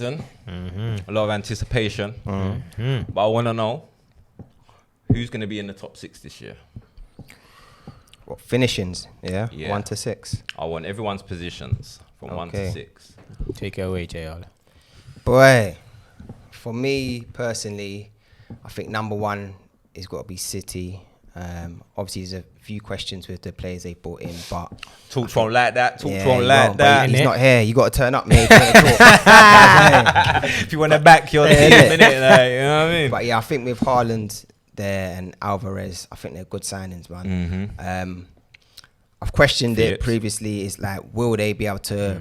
A lot of anticipation. But I want to know who's going to be in the top 6 this year. What, finishings? Yeah. 1 to 6. I want everyone's positions from 1 to 6. Take it away, JR. Boy, for me personally, I think number 1 is got to be City. Obviously, there's a few questions with the players they brought in, but talk won't like that. He's not here. You got to turn up, mate. If you want to back your team, innit? Like, you know what I mean? But yeah, I think with Haaland there and Alvarez, I think they're good signings, man. I've questioned it previously. It's like, will they be able to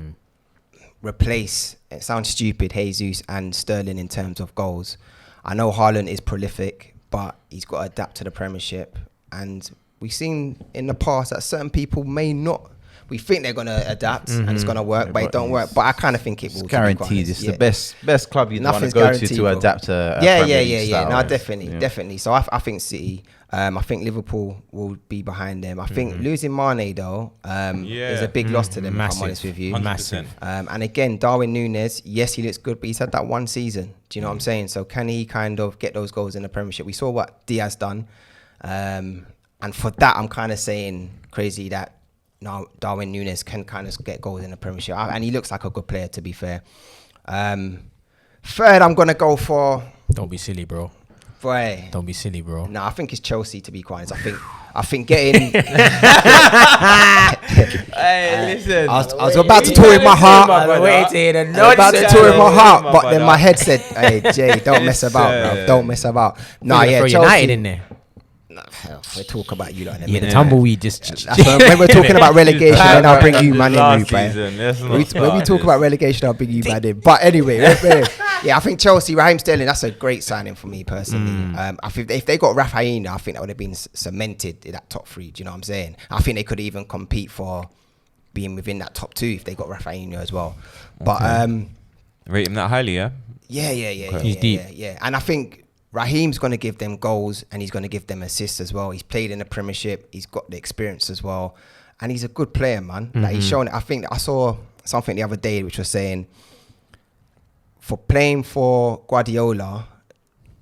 replace? It sounds stupid, Jesus and Sterling in terms of goals. I know Haaland is prolific, but he's got to adapt to the Premiership. And we've seen in the past that certain people may not. We think they're going to adapt and it's going to work, but it don't work. But I kind of think it will. It's guaranteed. It's the best club you want to go to adapt to Premier League style. No, definitely. So I think City. I think Liverpool will be behind them. I think losing Mane though is a big loss to them. Massive. If I'm honest with you, 100%. And again, Darwin Núñez, yes, he looks good, but he's had that one season. Do you know what I'm saying? So can he kind of get those goals in the Premiership? We saw what Diaz done, and for that, I'm kind of saying crazy that now Darwin Núñez can kind of get goals in the Premiership, and he looks like a good player, to be fair. Third, I'm gonna go for. Don't be silly, bro. Boy. Don't be silly, bro. No, I think it's Chelsea, to be quite honest. I think getting. Hey, listen. I was about to talk in my heart. But then my head said, "Hey, Jay, don't mess about, bro. Don't mess about." No, yeah, Chelsea. United in there. We'll talk about you like the tumbleweed just. When we're talking about relegation, then I'll bring you man in. When we talk about relegation, I'll bring you man in. But anyway, yeah, I think Chelsea, Raheem Sterling, that's a great signing for me personally. I think if they got Rafinha, I think that would have been cemented in that top 3. Do you know what I'm saying? I think they could even compete for being within that top 2 if they got Rafinha as well. But rate him that highly, yeah. Yeah. He's deep. Yeah, and I think Raheem's going to give them goals and he's going to give them assists as well. He's played in the Premiership. He's got the experience as well. And he's a good player, man. Like he's shown it. I think I saw something the other day which was saying for playing for Guardiola,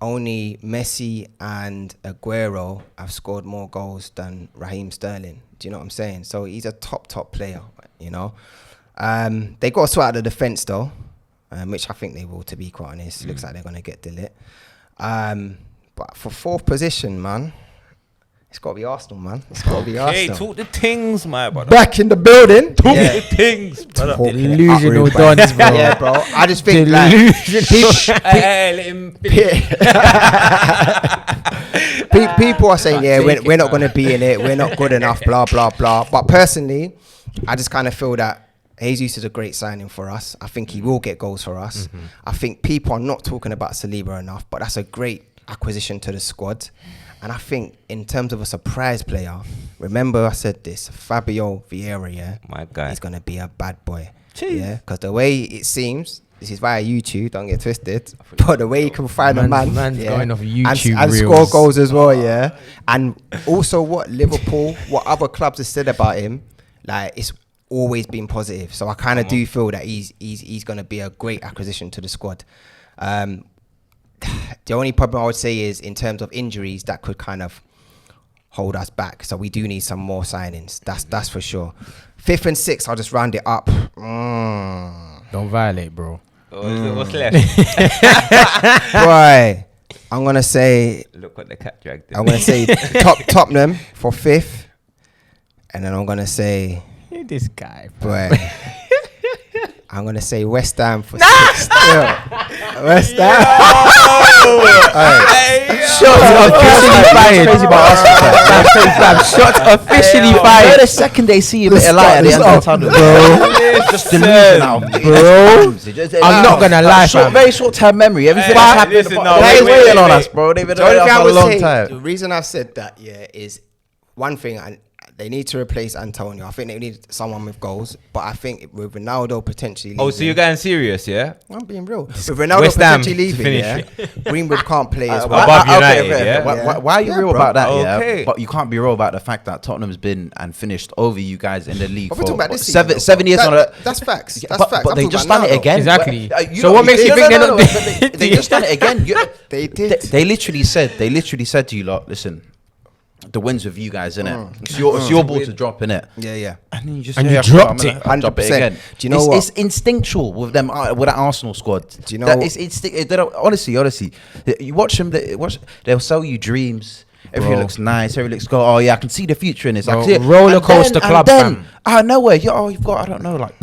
only Messi and Aguero have scored more goals than Raheem Sterling. Do you know what I'm saying? So he's a top player, you know. They got to sort out the defence though, which I think they will, to be quite honest. Looks like they're going to get Delit. But for 4th position, man, it's got to be Arsenal, man. It's got to be Arsenal. Hey, talk the things, my brother. Back in the building. Talk the things, brother. Delusional dons, bro. Yeah, bro. I just think like people are saying, yeah, we're not going to be in it. We're not good enough, blah, blah, blah. But personally, I just kind of feel that Jesus is a great signing for us. I think he will get goals for us. I think people are not talking about Saliba enough, but that's a great acquisition to the squad. And I think in terms of a surprise player, remember I said this, Fabio Vieira, yeah? My guy. He's going to be a bad boy. Jeez. Yeah, because the way it seems, this is via YouTube, don't get twisted, but the way you can find a man going off YouTube and score goals as well, yeah? And also what Liverpool, what other clubs have said about him, like it's always been positive. So I kind of do feel that he's going to be a great acquisition to the squad. The only problem I would say is in terms of injuries that could kind of hold us back. So we do need some more signings. That's for sure. 5th and 6th, I'll just round it up. Don't violate, bro. What's left? Boy, I'm going to say... Look what the cat dragged. I'm going to say Tottenham for 5th. And then I'm going to say... This guy, boy. I'm going to say West Ham for 6th. West Ham. Shots officially fired. Shots officially fired. The second they see a bit of light at the end of the tunnel, bro. Just delusional, bro. I'm not going to lie, very short-term memory. Everything that's happened. They're waiting on us, bro. They've been waiting for a long time. The reason I've said that, yeah, is one thing, and They need to replace Antonio. I think they need someone with goals. But I think with Ronaldo potentially leaving... Oh, so you're getting serious, yeah? I'm being real. With Ronaldo West Ham potentially to leaving, finish Greenwood can't play as well. Above United, yeah? Why are you real bro. about that, Okay. yeah? But you can't be real about the fact that Tottenham's been and finished over you guys in the league But for we're talking about this seven, season, 7 years. That's facts. That's but, facts. But I'm they talking just about done now, it again. Exactly. You So know, what makes you think they're not? They just done it again. They did. They literally said to you lot, listen, the wins with you guys, innit? It's your ball to drop, innit? Yeah. And then you just And say, you "Yeah, dropped I'm it." gonna drop 100%. again. Do you know what? It's instinctual with them with that Arsenal squad. Do you know that what? it's instinct? They don't, honestly, you watch them. They'll sell you dreams. Everything looks nice. Everything looks good. Oh yeah, I can see the future in this. I can see it. Roller And coaster then- club, and then, fam. out of nowhere, you've got, I don't know, like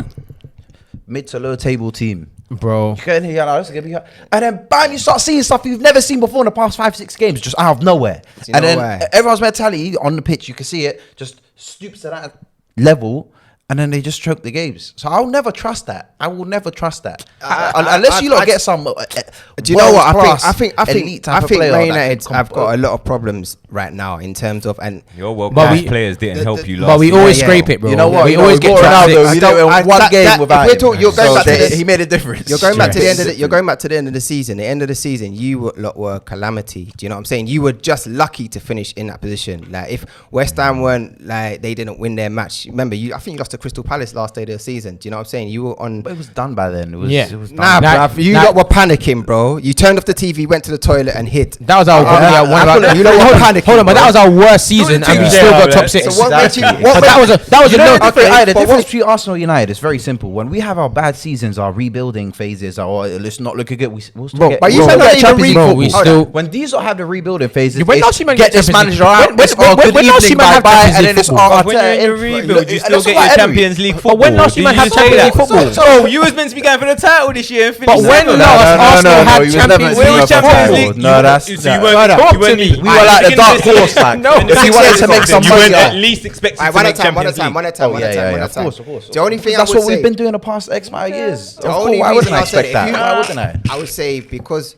mid to low table team. Bro. You get in here, like, this is gonna be hard. And then bam, you start seeing stuff you've never seen before in the past 5-6 games, just out of nowhere. Do you And know then why? everyone's mentality on the pitch, you can see it, just stoops to that level, and then they just choke the games. So I'll never trust that. I will never trust that unless you lot get some. Do you know what? I think elite type of Man player that can United have got a lot of problems right now in terms of Your world But class we- players didn't help you last But we season. always yeah. scrape it, bro. You know what? We always get Ronaldo. trapped. He did it in one game without him. You're going back to He made a difference. You're going back to the end of Stress. You're going back to the end of the season. The end of the season, you were a calamity. Do you know what I'm saying? You were just lucky to finish in that position. Like if West Ham weren't like they didn't win their match. Remember, I think you lost to Crystal Palace last day of the season. Do you know what I'm saying? You were on. But it was done by then. It was, Yeah. it was done. Nah, Nah, bruv, you nah. lot were panicking, bro. You turned off the TV, went to the toilet, and hit. That was our you know what? Panicking, hold on, but bro. that was our worst season, and we Yeah, still got yeah. top six. So what made you? Exactly. What But made- that was a You know, no. the difference but what- between Arsenal and United is very simple. When we have our bad seasons, our rebuilding phases, or it's not looking good, we'll still Bro, get. but you we'll said get not even Champions League bro, football. we Hold still- on. When these don't have the rebuilding phases, When it's Osimhen get get this Champions manager League- out. when- It's when- all when- good when evening, Osimhen has bye-bye, Champions and League then it's football. all When you're in your rebuild, you still get your Champions League football. But when Osimhen Did has you say Champions that? League football. So you was meant to be going for the title this year and finish. But when second. Arsenal had he was never Champions Where League was Champions Champions football. League? No, that's So you that. weren't. Talk You to weren't. me. We were like the dark horse, like. No. If he wanted to make some You money, weren't yeah. at least expected Alright, to one make at a time, one at a Champions time, League. one at a time, Oh one yeah, at a time, yeah, one yeah. at a time. Of course. The only thing That's I would what we've say, been doing the past X amount of years. the Of only course, why reason wouldn't I I said expect it, that? if you- Why wouldn't I? I would say because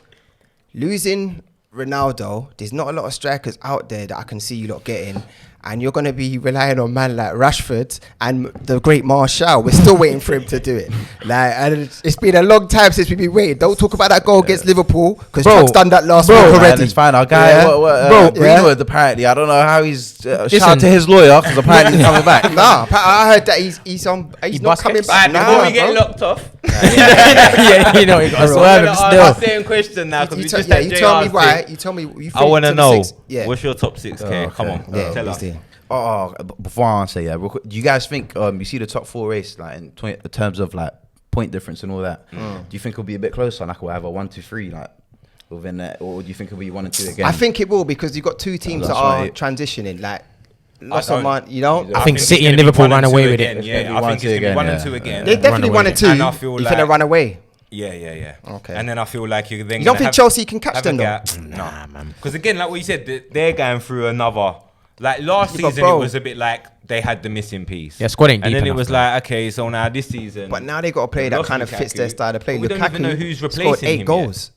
losing Ronaldo, there's not a lot of strikers out there that I can see you lot getting. And you're going to be relying on man like Rashford and the great Martial. We're still waiting for him to do it. Like, and it's been a long time since we've been waiting. Don't talk about that goal against Liverpool because Bro, Trump's done that last bro, week Man, already. it's fine. Our guy, Yeah. Bro, Greenwood, apparently, I don't know how he's. Shout Listen. out to his lawyer because apparently he's coming back. Nah, I heard that he's not bust coming kicks. back. Alright, before we Nah, get bro. locked off, Yeah, you know, you got to I'm swerve gonna him ask still. the same question now because we You just tell had you tell me JR's why. thing. You tell me. You I want to think know to the six- Yeah. what's your top 6? Okay, Oh, come okay. on, Yeah, tell please us. do. Oh, before I answer, yeah, real quick, do you guys think you see the top 4 race like in terms of like point difference and all that? Do you think it'll be a bit closer? Like we'll have a 1, 2, 3 like within that, or do you think it'll be 1 and 2 again? I think it will because you've got two teams That's that are right. transitioning. Like, lost don't- on man, you know. I think it's City gonna and be Liverpool 1 ran and away 2 with it. again, It's Yeah, gonna be I 1 think and it's 2 going to be 1 again, and 2 yeah. again. They're definitely away. 1 and 2. And I feel You like- finna run away. Yeah, yeah, yeah. Okay. And then I feel like you're then. You don't gonna think have- Chelsea can catch have them a though? gap? Nah, man. Because again, like what you said, they're going through another. Like last Yeah, but season, bro- it was a bit like they had the missing piece. Yeah, squad ain't And deep then it enough, was man. like, okay, so now this season. But now they got a player They've that lost kind of fits their Lukaku, style of play. but we don't even know who's scored replacing 8 him goals.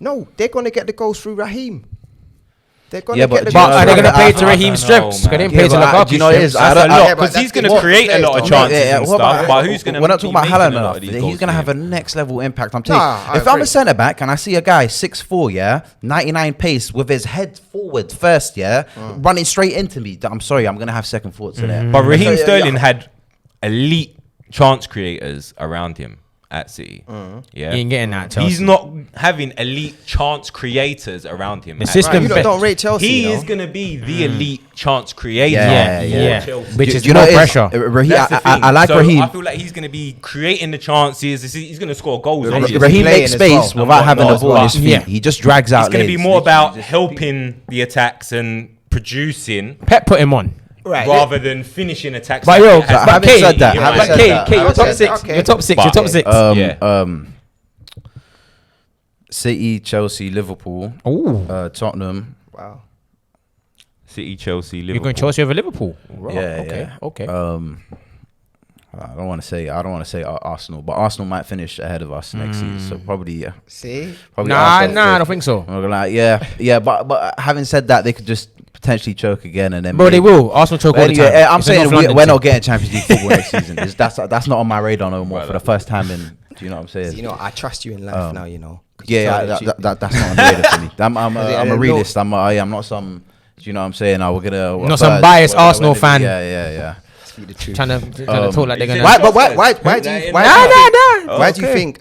No, they're gonna get the goals through Raheem. They're gonna Yeah, get but the do you goals. But are they through going to play Raheem. to Raheem's strengths? They didn't play to but Lukaku's do you know what it is? strengths. I don't That's a lot Yeah, but because that's he's going the to what create a players lot of don't chances make. and what stuff. about- But who's going to? We're not talking about Haaland enough. He's He's going to have a next level impact. I'm telling Nah, I you. If I'm agree. a centre back and I see a guy 6'4", yeah, 99 pace with his head forward first, yeah, running straight into me, I'm sorry, I'm going to have second thoughts in there. But Raheem So, yeah, Sterling yeah. had elite chance creators around him at City. Yeah, He ain't getting that at Chelsea. He's not having elite chance creators around him. The at system Right, you bet- lot don't rate Chelsea. He you know? is going to be the elite chance creator. Yeah, for yeah. Chelsea. Which Do is you know more what it is? pressure. Raheem, That's the thing. I like So Raheem. I feel like he's going to be creating the chances. He's going to score goals. obviously. Raheem playing makes as space well. without having the whatnot ball at as his well. feet. Yeah. He just drags out. It's going to be lanes. more about helping the attacks and producing Pep put him on. Right. rather than finishing attacks. But yo, it has but having Kate, said that, but having said Kate, that, Kate, you're having top said six. that, You're top six. But- You're top six. Yeah. City, Chelsea, Liverpool, Ooh, Tottenham. Wow. City, Chelsea, Liverpool. you're going Chelsea over Liverpool. Right, Yeah, okay, yeah. okay. I don't want to say Arsenal, but Arsenal might finish ahead of us next season. So probably See? probably Nah, Arsenal I first. don't think so. I'm gonna like, yeah, but having said that, they could just potentially choke again, and then Bro, they will. Arsenal choke all the anyway, time. I'm It's a saying North we're London not thing. getting Champions League football next season. That's not on my radar no more for the first time in. Do you know what I'm saying? You know, I trust you in life now. You know. 'Cause you Yeah, tell the truth. that's not on the radar for me. I'm a no- realist. I'm not some. Do you know what I'm saying? We're gonna Not some biased Arsenal fan. Yeah. Speak the truth. Trying to talk like they're gonna. Why? But why do you? Why do you think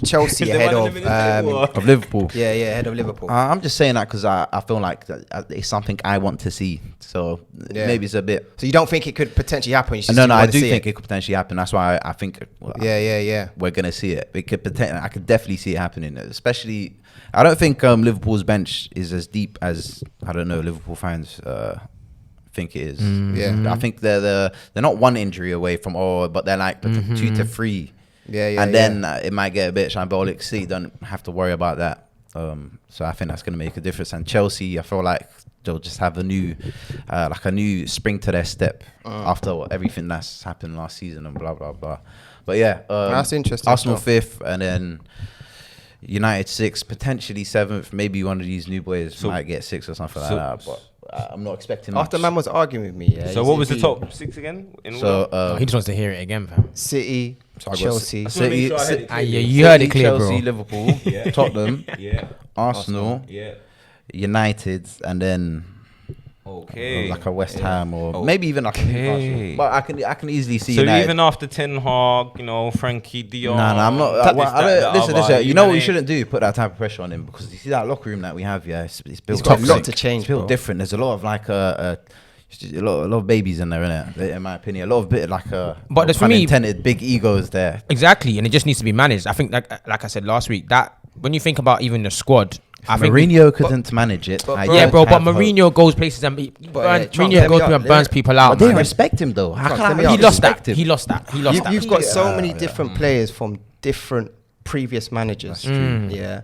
Chelsea Is the ahead man of in the middle or- Of Liverpool. yeah ahead of Liverpool? I'm just saying that because I feel like it's something I want to see. So Yeah. maybe it's a bit. So you don't think it could potentially happen? You just No, I wanna do see think it could potentially happen. That's why I think. Yeah. We're gonna see it. It could I could definitely see it happening. Especially, I don't think Liverpool's bench is as deep as Liverpool fans think it is. Yeah. I think they're not one injury away from but they're like 2 to 3. Yeah. And then it might get a bit shambolic. City don't have to worry about that. So I think that's gonna make a difference. And Chelsea, I feel like they'll just have a new spring to their step after everything that's happened last season and blah blah blah. But yeah, That's interesting Arsenal stuff. 5th, and then United 6th, potentially 7th. Maybe one of these new boys might get 6 or something like that. But I'm not expecting. After much. man was arguing with me, yeah. So what was the top 6 again? So He just wants to hear it again, fam. City, So I got Chelsea. just wanna make City, sure I heard it Yeah, clearly. you heard it clear, Chelsea, bro. Liverpool, Yeah. Tottenham, Yeah. Arsenal, Yeah. United, and then Okay. like a West Ham or Oh. maybe even like a Okay. Newcastle. But I can easily see So United. even after Ten Hag, Frankie De Jong. No, I'm not. this, I that, don't, the listen. other, You know what we know shouldn't do? Put that type of pressure on him because you see that locker room that we have. Yeah, it's built. He's got a lot different. to change, It's built bro. different. There's a lot of like a lot of babies in there, innit? In my opinion, a lot of bit like But there's for me- intended big egos there. Exactly, and it just needs to be managed. I think, like I said last week, that when you think about even the squad, I think Mourinho couldn't manage it. but I bro- yeah, don't bro. But have hope. Mourinho goes places and Trump, Mourinho let me goes up, through and burns people out. But they man. respect him though. How Trump, can let me I up. He lost that. respect him? He lost that. He lost that. You've got so many yeah. different players from different previous managers. Yeah.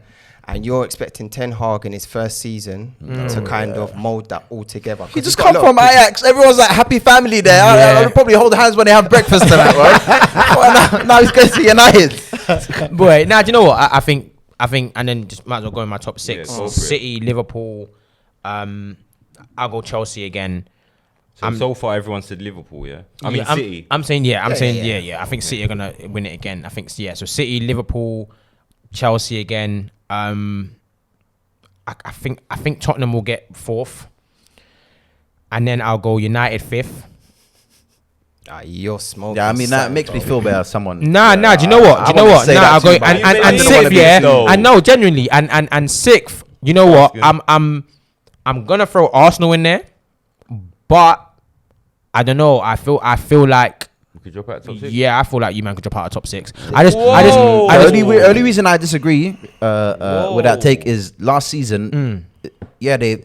And you're expecting Ten Hag in his first season to kind of mold that all together. He just come from Ajax. Everyone's like happy family there. I'll probably hold hands when they have breakfast tonight, bro. now he's going to United. Boy, now do you know what? I think, and then just might as well go in my top 6. Yeah, go for it. City, Liverpool. I'll go Chelsea again. So far, everyone said Liverpool, yeah? I'm City. I'm saying yeah. I'm Yeah, saying yeah, yeah. I think City are gonna win it again. I think yeah. So City, Liverpool, Chelsea again. I think Tottenham will get 4th, and then I'll go United 5th. You're smoking. Yeah, I mean, that something, makes me bro. feel better. Someone. Nah. Do you know what? I wanna say that I'll too, go but and I don't wanna 6th. be Yeah, slow. I know genuinely, and 6th. You know what? good. I'm gonna throw Arsenal in there, but I don't know. I feel like. We could drop out top 6. Yeah, I feel like you man could drop out of top 6. Whoa. I The just only reason I disagree with that take is last season. Yeah, they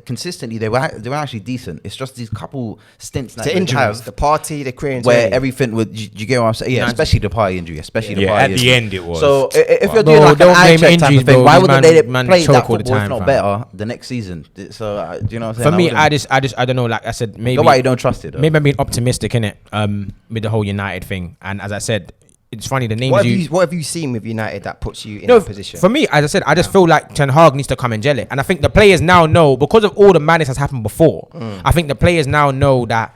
consistently they were actually decent. It's just these couple stints that The they injuries, have the party, the Korean where team. everything would. You get what I'm saying? Yeah, especially the party injury, especially the Yeah, party at the injury. end it was. So if you're Bro, doing like an don't eye blame check type injuries, of thing, bro. why These wouldn't they man play choke that all the football if time, not fam. better the next season? So do you know what I'm saying? For me, wouldn't- I don't know. Like I said, maybe Go why you don't trust it. Though. maybe I'm being optimistic in it. With the whole United thing, and as I said, it's funny the names What have you seen with United that puts you in No, that position? for me, as I said, I just feel like Ten Hag needs to come and gel it. And I think the players now know, because of all the madness that's happened before, I think the players now know that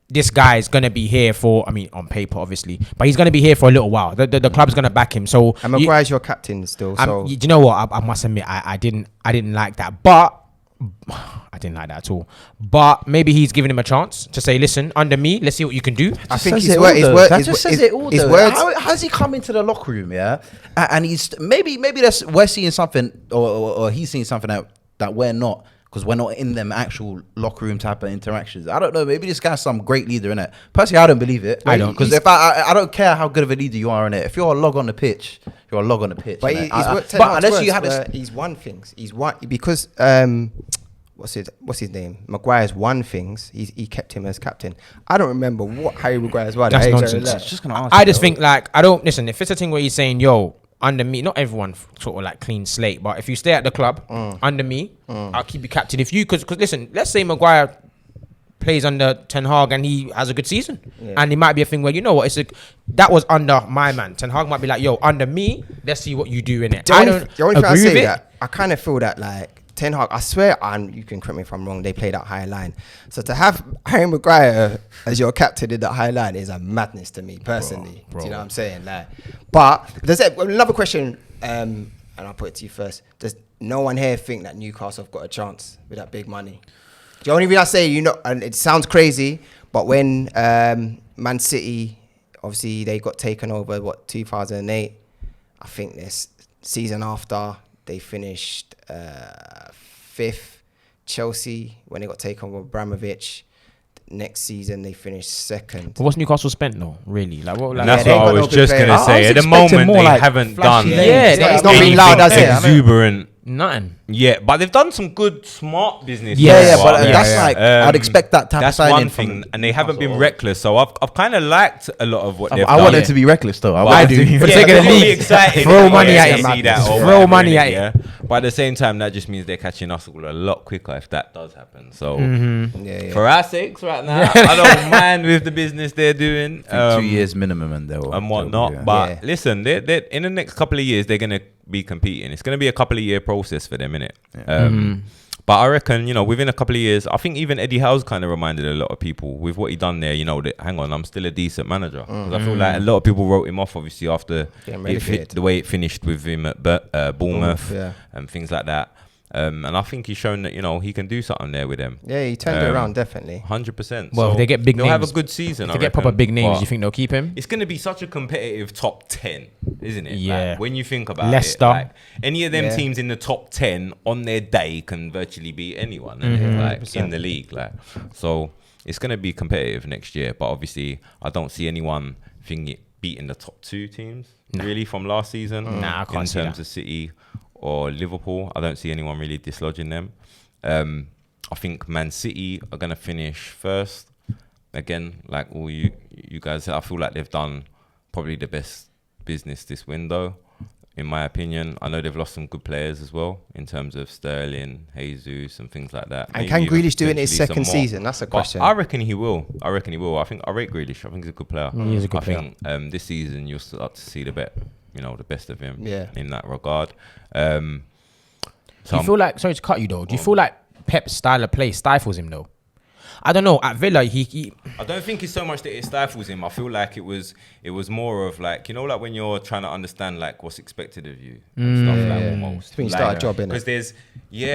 this guy is going to be here for, I mean, on paper, obviously, but he's going to be here for a little while. The club's going to back him. So, and Maguire's your captain still. So do you know what? I must admit, I didn't like that. But I didn't like that at all. But maybe he's giving him a chance to say, listen, under me, let's see what you can do. I think Says his it word, all, his though. word, That his, just his, says it all, his though. words. How's he come into the locker room, yeah? And he's maybe we're seeing something, or he's seeing something that we're not, because we're not in them actual locker room type of interactions. I don't know. Maybe this guy's some great leader in it. Personally, I don't believe it. I don't. Because if I don't care how good of a leader you are in it. If you're a log on the pitch, you're a log on the pitch. But innit? but unless you had he's won things. He's won because what's his name? Maguire's won things. He kept him as captain. I don't remember what Harry Maguire's won. That's Harry nonsense. Maguire just gonna ask I you, just though. think like I don't listen. If it's a thing where he's saying, "Yo, under me," not everyone sort of like clean slate, but if you stay at the club under me, I'll keep you captain. If you because listen, let's say Maguire plays under Ten Hag and he has a good season, and it might be a thing where you know what that was under my man. Ten Hag might be like, "Yo, under me, let's see what you do in it." The I only don't the only thing I agree with say it. that I kind of feel that like Ten Hag, I swear, and you can correct me if I'm wrong, they play that high line. So to have Harry Maguire as your captain in that high line is a madness to me personally. Bro. Do you know what I'm saying? Like, but there's another question, and I'll put it to you first. Does no one here think that Newcastle have got a chance with that big money? The only reason I say, and it sounds crazy, but when Man City, obviously they got taken over, 2008, I think this season after, they finished 5th. Chelsea, when they got taken over Abramovich, next season they finished 2nd. But what's Newcastle spent though? Really? Like what? Like, And that's they ain't what got I no was good just players. gonna I say. was At the expecting moment, more they like haven't flashy done. names. Yeah, it's not being loud, has it? Exuberant. Nothing. Yeah, but they've done some good, smart business. Yeah, so yeah, far. but that's like I'd expect that type of That's signing one from thing, and they haven't been Newcastle. reckless. So I've kind of liked a lot of what they've I done. want it to be reckless though. I want do. it to be For the Yeah, sake of the because you'll be league. excited. Throw money at to it. see that or Throw whatever, money innit, at it. yeah. But at the same time, that just means they're catching us all a lot quicker if that does happen. So Yeah. for our sakes, right now, I don't mind with the business they're doing. I think 2 years minimum and they'll And whatnot. yeah. But Yeah. listen, they're in the next couple of years, they're gonna be competing. It's gonna be a couple of year process for them, innit? But I reckon, within a couple of years, I think even Eddie Howe's kind of reminded a lot of people with what he done there. That hang on, I'm still a decent manager. Because I feel like a lot of people wrote him off, obviously, after Getting relegated. the way it finished with him at Bournemouth yeah. and things like that. And I think he's shown that he can do something there with them. Yeah, he turned it around, definitely. 100%. Well, if they get big they'll names, have a good season. If they get proper big names, you think they'll keep him? It's going to be such a competitive top 10, isn't it? Yeah. Like, when you think about Leicester. it, like, any of them Yeah. teams in the top 10 on their day can virtually beat anyone innit? In the league. So it's going to be competitive next year. But obviously, I don't see anyone beating the top 2 teams really from last season. Nah, I can't in see terms that. of City or Liverpool. I don't see anyone really dislodging them. I think Man City are going to finish first. Again, like all you guys, I feel like they've done probably the best business this window, in my opinion. I know they've lost some good players as well, in terms of Sterling, Jesus, and things like that. And Maybe can even Grealish do it in his potentially some second more. season? That's a But question. I reckon he will. I rate Grealish. I think he's a good player. He is a good player. I think this season you'll start to see the best of him. Yeah. In that regard. Do you feel like, sorry to cut you though, do you feel like Pep's style of play stifles him though? I don't know. At Villa, he I don't think it's so much that it stifles him. I feel like it was more of like, like when you're trying to understand like what's expected of you and stuff like almost. It's when you start a job, innit? Because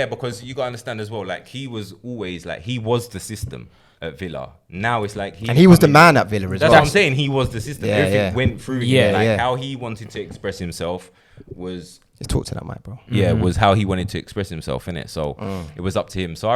because you got to understand as well, like he was always like, he was the system at Villa. Now it's like And he was the man at Villa as That's well. what I'm saying. He was the system. Yeah, Everything yeah. went through Yeah, him. Like yeah. how he wanted to express himself was Just talk to that mic, bro. was how he wanted to express himself, innit? So it was up to him. So I